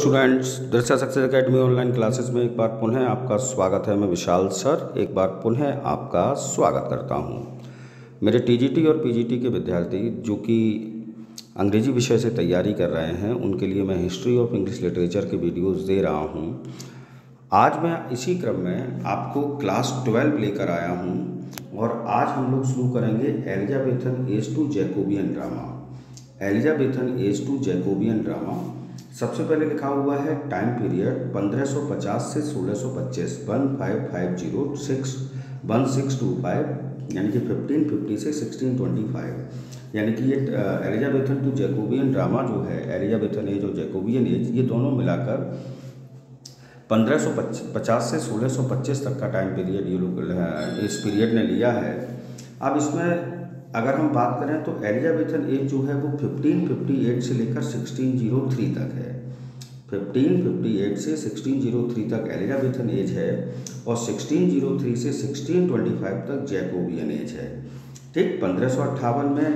Students, दृश्य success academy online classes में एक बार पुनः आपका स्वागत है। मैं विशाल सर एक बार पुनः आपका स्वागत करता हूं। मेरे टीजीटी और पीजीटी के विद्यार्थी जो कि अंग्रेजी विषय से तैयारी कर रहे हैं, उनके लिए मैं हिस्ट्री ऑफ इंग्लिश लिटरेचर के वीडियोस दे रहा हूं। आज मैं इसी क्रम में आपको क्लास 12 लेकर आया हूं और आज हम लोग शुरू करेंगे Elizabethan age to Jacobean drama. Elizabethan age to Jacobean drama सबसे पहले लिखा हुआ है टाइम पीरियड 1550 से 1625, 1625 यानी कि 1550 से 1625, यानी कि ये एलिजाबेथन टू जैकोबियन ड्रामा जो है, एलिजाबेथन एज और जैकोबियन एज, ये दोनों मिलाकर 1550 से 1625 तक का टाइम पीरियड ये लोग इस पीरियड ने लिया है। अब इसमें अगर हम बात करें तो एलिजाबेथन एज जो है वो 1558 से लेकर 1603 तक है। 1558 से 1603 तक एलिजाबेथन एज है और 1603 से 1625 तक जैकोबियन एज है। ठीक, 1558 में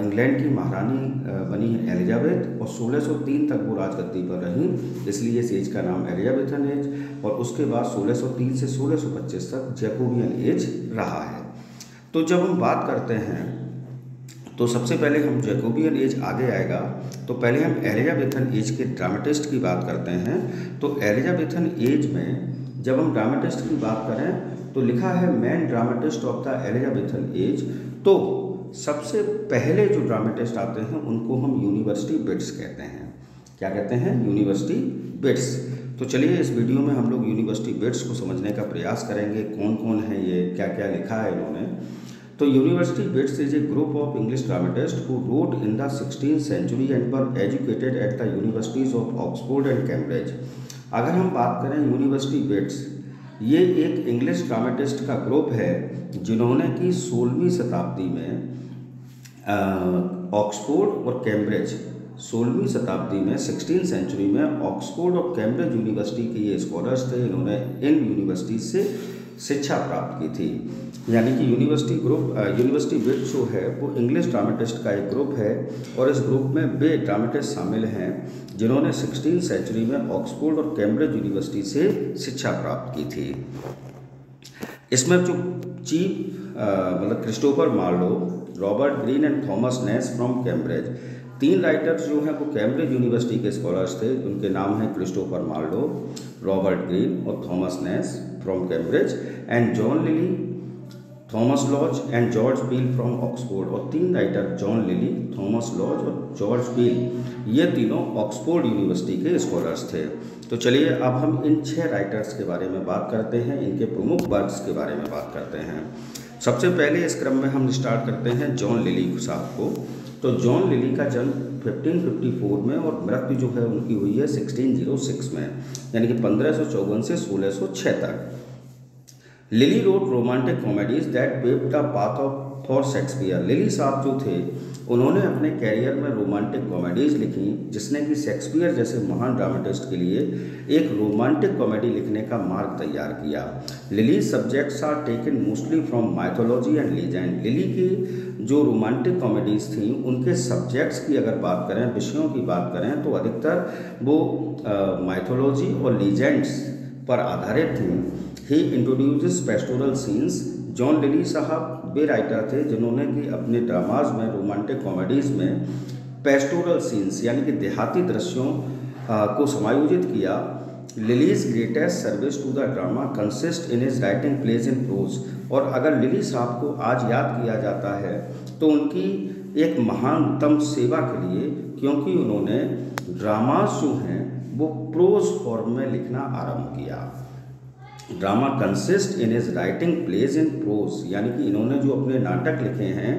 इंग्लैंड की महारानी बनी है एलिजाबेथ और 1603 तक वो राजगद्दी पर रहीं, इसलिए इस एज का नाम एलिजाबेथन एज। और उसके बाद 1603 से 1625 तक जैकोबियन एज रहा है। तो जब हम बात करते हैं तो सबसे पहले हम जैकोबियन एज आगे आएगा, तो पहले हम एलिजाबेथन एज के ड्रामेटिस्ट की बात करते हैं। तो एलिजाबेथन एज में जब हम ड्रामेटिस्ट की बात करें तो लिखा है main dramatist of the Elizabethan age. तो सबसे पहले जो ड्रामेटिस्ट आते हैं उनको हम यूनिवर्सिटी बिट्स कहते हैं। क्या कहते हैं? University bits. तो चलिए इस वीडियो में हम लोग यूनिवर्सिटी बिट्स को समझने का प्रयास करेंगे, कौन कौन है ये, क्या क्या लिखा है इन्होंने। तो university wits is a group of English dramatist who wrote in the 16th century and were educated at the universities of Oxford and Cambridge. अगर हम बात करें यूनिवर्सिटी बिट्स, ये एक इंग्लिश ड्रामेटिस्ट का ग्रुप है जिन्होंने कि 16वीं शताब्दी में ऑक्सफोर्ड और कैम्ब्रिज, 16वीं शताब्दी में 16th सेंचुरी में ऑक्सफोर्ड और कैम्ब्रिज यूनिवर्सिटी के ये स्कॉलर्स थे। इन्होंने इन यूनिवर्सिटी से शिक्षा प्राप्त की थी। यानी कि यूनिवर्सिटी बिट जो है वो इंग्लिश ड्रामेटिस्ट का एक ग्रुप है और इस ग्रुप में वे ड्रामेटिस्ट शामिल हैं जिन्होंने 16th सेंचुरी में ऑक्सफोर्ड और कैम्ब्रिज यूनिवर्सिटी से शिक्षा प्राप्त की थी। इसमें जो चीफ मतलब Christopher Marlowe, Robert Greene and Thomas Nashe from Cambridge, तीन राइटर्स जो हैं वो कैम्ब्रिज यूनिवर्सिटी के स्कॉलर्स थे। उनके नाम हैं क्रिस्टोफर मार्लो, रॉबर्ट ग्रीन और Thomas Nashe from Cambridge, and John Lyly, Thomas Lodge and George Peele from Oxford. और तीन writer John Lyly, Thomas Lodge और जॉर्ज पील, ये तीनों ऑक्सफोर्ड यूनिवर्सिटी के स्कॉलर्स थे। तो चलिए अब हम इन 6 राइटर्स के बारे में बात करते हैं, इनके प्रमुख वर्क्स के बारे में बात करते हैं। सबसे पहले इस क्रम में हम स्टार्ट करते हैं जॉन लिली साहब को। तो जॉन लिली का जन्म 1554 में और मृत्यु जो है उनकी हुई है 1606 में, यानी कि 1554 से 1606 तक। Lyly wrote romantic comedies that paved the path for Shakespeare. Lyly साहब जो थे उन्होंने अपने कैरियर में रोमांटिक कॉमेडीज़ लिखी, जिसने कि शेक्सपियर जैसे महान ड्रामेटिस्ट के लिए एक रोमांटिक कॉमेडी लिखने का मार्ग तैयार किया। Lyly subjects are taken mostly from mythology and legend. Lyly की जो रोमांटिक कॉमेडीज़ थी उनके सब्जेक्ट्स की अगर बात करें, विषयों की बात करें, तो अधिकतर वो माइथोलॉजी और लीजेंड्स पर आधारित थी। He introduces pastoral scenes. John Lyly साहब वे राइटर थे जिन्होंने कि अपने ड्रामाज में, रोमांटिक कॉमेडीज़ में पेस्टोरल सीन्स यानी कि देहाती दृश्यों को समायोजित किया। Lyly's greatest service to the drama consist in his writing plays in prose. और अगर लिली साहब को आज याद किया जाता है तो उनकी एक महानतम सेवा के लिए, क्योंकि उन्होंने ड्रामाज जो हैं वो प्रोज फॉर्म में लिखना आरंभ किया। Drama consist in his writing plays in prose, यानी कि इन्होंने जो अपने नाटक लिखे हैं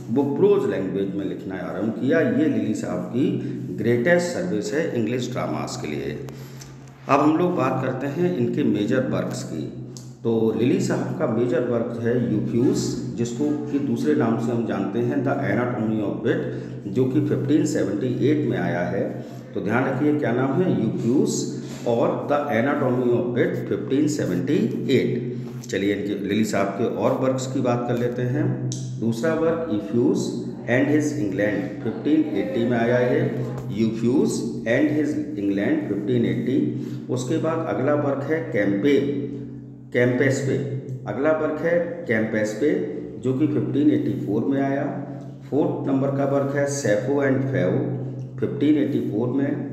वो प्रोज लैंग्वेज में लिखना आरंभ किया। ये लिली साहब की ग्रेटेस्ट सर्विस है इंग्लिश ड्रामास के लिए। अब हम लोग बात करते हैं इनके मेजर वर्क्स की। तो लिली साहब का मेजर वर्क है यूफ्यूज, जिसको कि दूसरे नाम से हम जानते हैं द एनाटॉमी ऑफ विट, जो कि 1578 में आया है। तो ध्यान रखिए क्या नाम है, यूफ्यूज और द एनाटॉमी ऑफ विट 1578। चलिए इनके लिली साहब के और वर्क्स की बात कर लेते हैं। दूसरा वर्क इफ्यूज एंड हिज इंग्लैंड 1580 में आया है। यूफ्यूज एंड हिज इंग्लैंड 1580। उसके बाद अगला वर्क है कैम्पेस्पे। अगला वर्क है कैम्पेस्पे जो कि 1584 में आया। 4th नंबर का वर्क है सैफो एंड फेव 1584 में।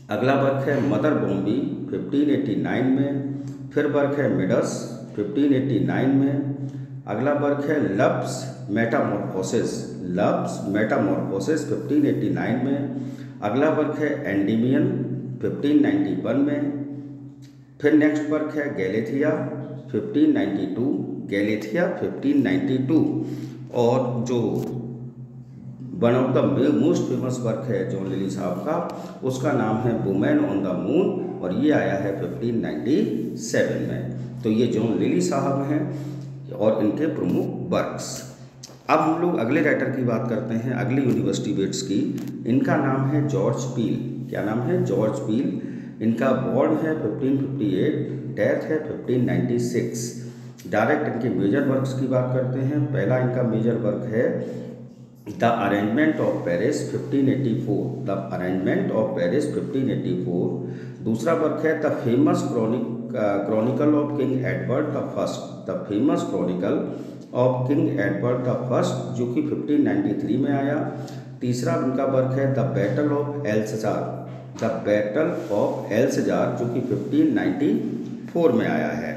अगला वर्क है मदर बॉम्बी 1589 में। फिर वर्क है मिडस 1589 में। अगला वर्क है लव्स मेटामॉर्फोसिस 1589 में। अगला वर्क है एंडीमियन 1591 में। फिर नेक्स्ट वर्क है गैलेथिया 1592। और जो one of the most famous work है जॉन लिली साहब का, उसका नाम है वुमेन ऑन द मून और ये आया है 1597 में। तो ये जॉन लिली साहब हैं और इनके प्रमुख वर्क्स। अब हम लोग अगले राइटर की बात करते हैं, अगली यूनिवर्सिटी बेट्स की। इनका नाम है जॉर्ज पील। क्या नाम है? George Peele. इनका बॉर्न है 1558, डेथ है 1596। डायरेक्ट इनके मेजर वर्क्स की बात करते हैं। पहला इनका मेजर वर्क है the arrangement of Paris 1584। The arrangement of Paris 1584। दूसरा वर्क है the famous chronicle of King Edward the First. The famous chronicle of King Edward the First जो कि 1593 में आया। तीसरा उनका वर्क है the battle of Alcazar. The battle of Alcazar जो कि 1594 में आया है।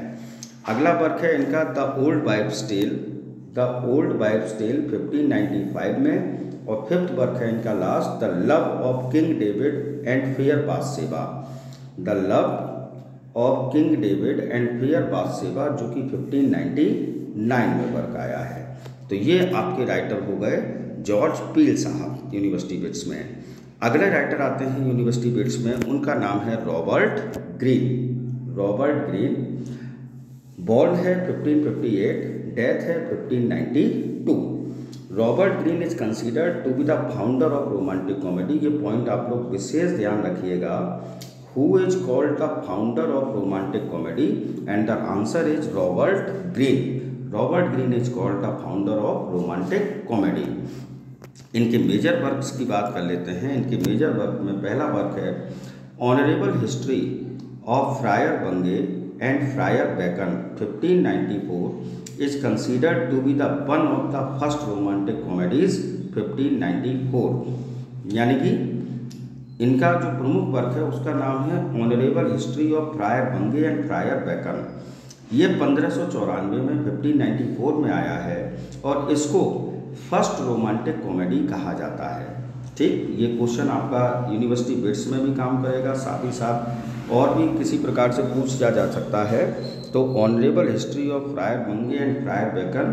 अगला वर्क है इनका द ओल्ड वाइफ्स टेल 1595 में। और फिफ्थ वर्क है इनका last the love of King David and fair Bathsheba. The love of King David and fair Bathsheba जो कि 1599 में वर्क आया है। तो ये आपके राइटर हो गए जॉर्ज पील साहब यूनिवर्सिटी बिट्स में। अगले राइटर आते हैं यूनिवर्सिटी बिट्स में, उनका नाम है रॉबर्ट ग्रीन। बॉर्न है 1558, डेथ है 1592। Robert Greene is considered to be the founder of romantic comedy. ये पॉइंट आप लोग विशेष ध्यान रखिएगा। Who is called the founder of romantic comedy? And the answer is Robert Greene. Robert Greene is called the founder of romantic comedy. इनके major works की बात कर लेते हैं। इनके मेजर वर्क में पहला वर्क है honourable history of Friar Bungay and Friar Bacon 1594 is considered to be the one of the first romantic comedies 1594। यानी कि इनका जो प्रमुख वर्क है उसका नाम है honourable history of Friar Bungay and Friar bacon. ये 1594 में 1594 में आया है और इसको फर्स्ट रोमांटिक कॉमेडी कहा जाता है। ठीक, ये क्वेश्चन आपका यूनिवर्सिटी बिट्स में भी काम करेगा, साथ ही साथ और भी किसी प्रकार से पूछा जा सकता है। तो honourable history of Friar Bungay and Friar bacon,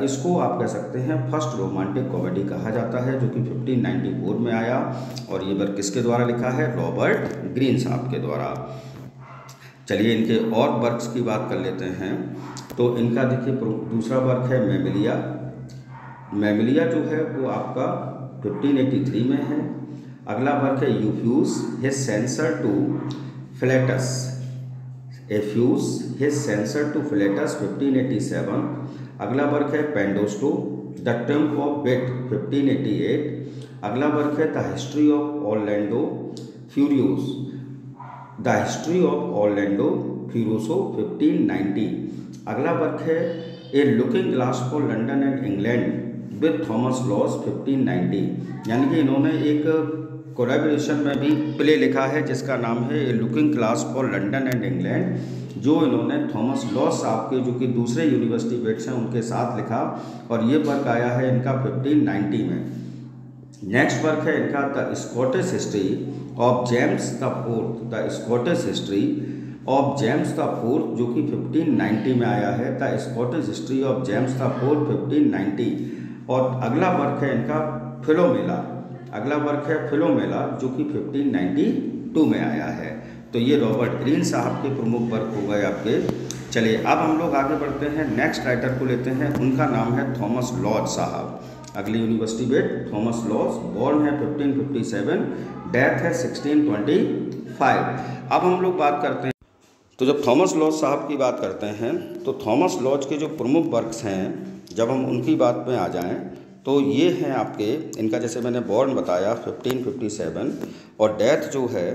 इसको आप कह सकते हैं फर्स्ट रोमांटिक कॉमेडी कहा जाता है, जो कि 1594 में आया। और ये वर्क किसके द्वारा लिखा है? रॉबर्ट ग्रीन साहब के द्वारा। चलिए इनके और वर्क्स की बात कर लेते हैं। तो इनका देखिए दूसरा वर्क है मैमिलिया जो है वो आपका 1583 में है। अगला वर्क है Euphues his censure to Philautus. Euphues his censure to Philautus 1587। अगला वर्क है Pandosto the temp of bet 1588। अगला वर्क है the history of Orlando Furioso. The history of Orlando Furioso 1590। अगला वर्क है a looking glass for London and England with Thomas Lodge 1590। यानी कि इन्होंने एक कोलैबोरेशन में भी प्ले लिखा है जिसका नाम है a looking glass for London and England, जो इन्होंने थॉमस लॉस साहब के जो कि दूसरे यूनिवर्सिटी बेट्स हैं उनके साथ लिखा। और ये वर्क आया है इनका 1590 में। नेक्स्ट वर्क है इनका the Scottish history of James the fourth. The Scottish history of James the fourth जो कि 1590 में आया है। The Scottish history of James the fourth 1590। और अगला वर्क है इनका फिलोमेला। अगला वर्क है फिलोमेला जो कि 1592 में आया है। तो ये रॉबर्ट ग्रीन साहब के प्रमुख वर्क हो गए आपके। चलिए अब हम लोग आगे बढ़ते हैं, नेक्स्ट राइटर को लेते हैं। उनका नाम है थॉमस लॉज साहब। अगली यूनिवर्सिटी बेट थॉमस लॉज। बॉर्न है 1557, डेथ है 1625। अब हम लोग बात करते हैं, तो जब थॉमस लॉज साहब की बात करते हैं तो थॉमस लॉज के जो प्रमुख वर्क्स हैं, जब हम उनकी बात में आ जाएं तो तो ये हैं आपके, इनका जैसे मैंने बॉर्न बताया 1557 और डेथ जो है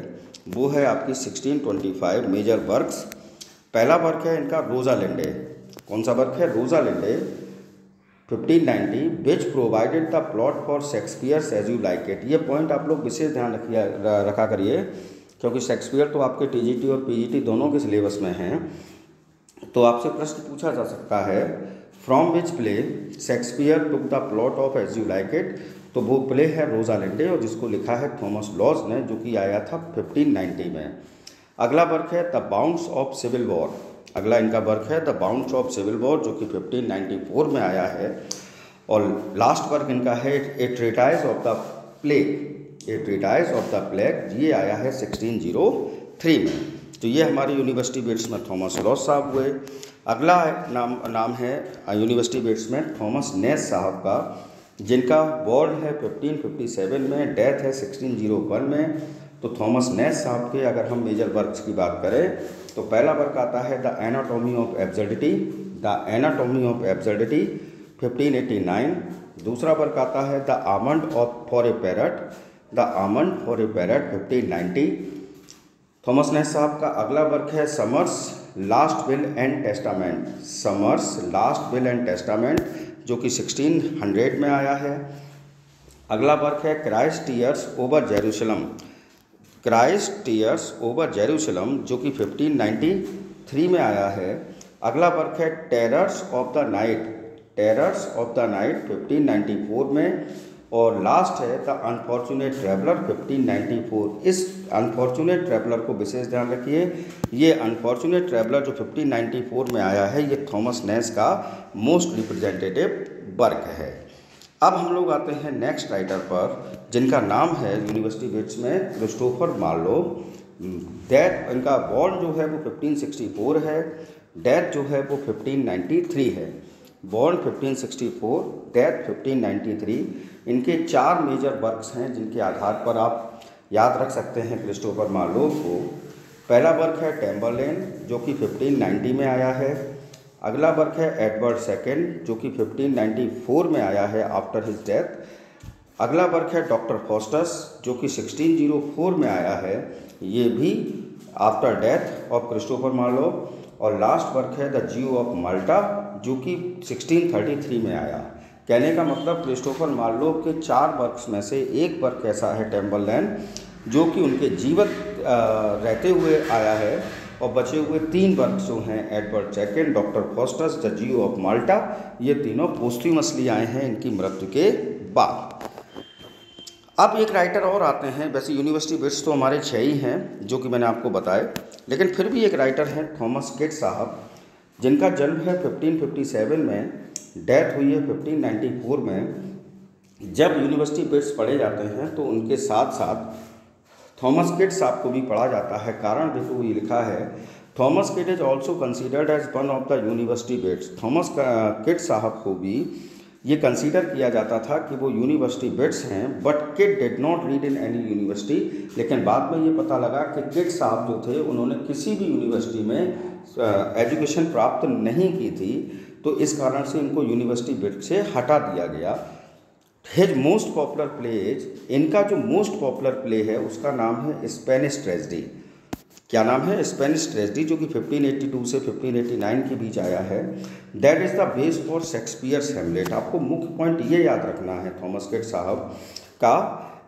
वो है आपकी 1625। मेजर वर्क्स, पहला वर्क है इनका रोज़ालिंडे। कौन सा वर्क है? Rosalynde 1590, which provided the plot for Shakespeare's as you like it. ये पॉइंट आप लोग विशेष ध्यान रखा करिए, क्योंकि शेक्सपियर तो आपके टीजीटी और पीजीटी दोनों के सिलेबस में हैं। तो आपसे प्रश्न पूछा जा सकता है, from which play Shakespeare took the plot of as you like it. तो वो प्ले है रोज़ालिंडे और जिसको लिखा है थॉमस लॉज ने, जो कि आया था 1590 में। अगला वर्क है the bounds of civil war. अगला इनका वर्क है the bounds of civil war, जो कि 1594 में आया है। और लास्ट वर्क इनका है a treatise of the plague. A treatise of the plague, ये आया है 1603 में। तो ये हमारे यूनिवर्सिटी बेट्समैन थॉमस लॉज साहब हुए। अगला नाम है यूनिवर्सिटी बेट्समैन थॉमस नेस साहब का, जिनका बॉर्न है 1557 में, डेथ है 1601 में। तो थॉमस नेस साहब के अगर हम मेजर वर्क्स की बात करें तो पहला वर्क आता है the anatomy of absurdity. The anatomy of absurdity 1589। दूसरा वर्क आता है the almond for a parrot. The almond for a parrot 1590। Thomas Nashe साहब का अगला वर्क है Summer's last will and testament. Summer's last will and testament, जो कि 1600 में आया है। अगला वर्क है Christ's tears over Jerusalem. Christ's tears over Jerusalem, जो कि 1593 में आया है। अगला वर्क है terrors of the night. Terrors of the night 1594 में। और लास्ट है द अनफॉर्चुनेट ट्रैवलर 1594। इस अनफॉर्चुनेट ट्रैवलर को विशेष ध्यान रखिए, ये अनफॉर्चुनेट ट्रैवलर जो 1594 में आया है, ये थॉमस नेस का मोस्ट रिप्रेजेंटेटिव वर्क है। अब हम लोग आते हैं नेक्स्ट राइटर पर, जिनका नाम है यूनिवर्सिटी बेट्स में क्रिस्टोफर मार्लो। डेथ, इनका बॉर्न जो है वो 1564 है, डेथ जो है वो 1593 है। Born 1564, death 1593। इनके 4 मेजर वर्क्स हैं जिनके आधार पर आप याद रख सकते हैं क्रिस्टोफर मार्लो को। पहला वर्क है टेम्बरलेन, जो कि 1590 में आया है। अगला वर्क है एडवर्ड सेकेंड, जो कि 1594 में आया है आफ्टर हिज डेथ। अगला वर्क है डॉक्टर फॉस्टस, जो कि 1604 में आया है, ये भी after death of Christopher Marlowe. और लास्ट वर्क है द जीव ऑफ माल्टा, जो कि 1633 में आया। कहने का मतलब क्रिस्टोफर मार्लो के 4 वर्क्स में से एक वर्क ऐसा है टेम्बरलेन, जो कि उनके जीवित रहते हुए आया है। और बचे हुए 3 वर्क जो हैं Edward second, doctor Faustus, the Jew of माल्टा, ये तीनों पोस्ट्यूमसली आए हैं इनकी मृत्यु के बाद। अब एक राइटर और आते हैं। वैसे यूनिवर्सिटी बेट्स तो हमारे 6 ही हैं जो कि मैंने आपको बताए, लेकिन फिर भी एक राइटर हैं थॉमस किट साहब, जिनका जन्म है 1557 में, डेथ हुई है 1594 में। जब यूनिवर्सिटी बेट्स पढ़े जाते हैं तो उनके साथ साथ थॉमस किट साहब को भी पढ़ा जाता है। कारण देखो ये लिखा है, Thomas Kyd is also considered as one of the university wits. Thomas Kyd साहब को भी ये कंसीडर किया जाता था कि वो यूनिवर्सिटी बेट्स हैं, but kit did not read in any university. लेकिन बाद में ये पता लगा कि किट साहब जो थे उन्होंने किसी भी यूनिवर्सिटी में एजुकेशन प्राप्त नहीं की थी, तो इस कारण से इनको यूनिवर्सिटी बेट से हटा दिया गया। हिज मोस्ट पॉपुलर प्लेज, इनका जो मोस्ट पॉपुलर प्ले है उसका नाम है स्पेनिश ट्रेजेडी। क्या नाम है? स्पेनिश ट्रेजेडी, जो कि 1582 से 1589 के बीच आया है। That is the base for Shakespeare's Hamlet. आपको मुख्य पॉइंट ये याद रखना है थॉमस किट साहब का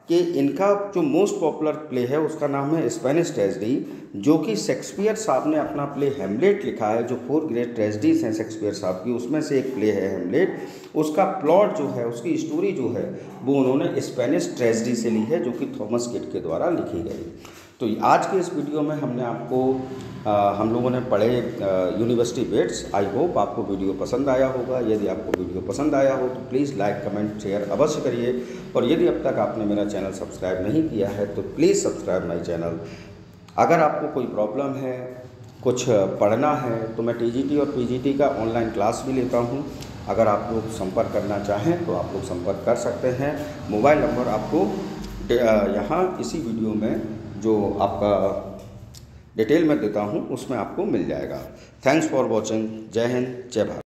कि इनका जो मोस्ट पॉपुलर प्ले है उसका नाम है स्पेनिश ट्रेजेडी, जो कि शेक्सपियर साहब ने अपना प्ले हेमलेट लिखा है। जो 4 ग्रेट ट्रेजेडीज हैं शेक्सपियर साहब की, उसमें से एक प्ले है हेमलेट। उसका प्लॉट जो है, उसकी स्टोरी जो है, वो उन्होंने स्पेनिश ट्रेजेडी से ली है, जो कि थॉमस किट के द्वारा लिखी गई। तो आज के इस वीडियो में हमने आपको हम लोगों ने पढ़े यूनिवर्सिटी बेट्स। आई होप आपको वीडियो पसंद आया होगा। यदि आपको वीडियो पसंद आया हो तो प्लीज़ लाइक, कमेंट, शेयर अवश्य करिए। और यदि अब तक आपने मेरा चैनल सब्सक्राइब नहीं किया है तो प्लीज़ सब्सक्राइब माई चैनल। अगर आपको कोई प्रॉब्लम है, कुछ पढ़ना है, तो मैं टीजीटी और पीजीटी का ऑनलाइन क्लास भी लेता हूँ। अगर आप लोग संपर्क करना चाहें तो आप लोग संपर्क कर सकते हैं। मोबाइल नंबर आपको यहाँ इसी वीडियो में जो आपका डिटेल में देता हूँ उसमें आपको मिल जाएगा। Thanks for watching. जय हिंद, जय भारत।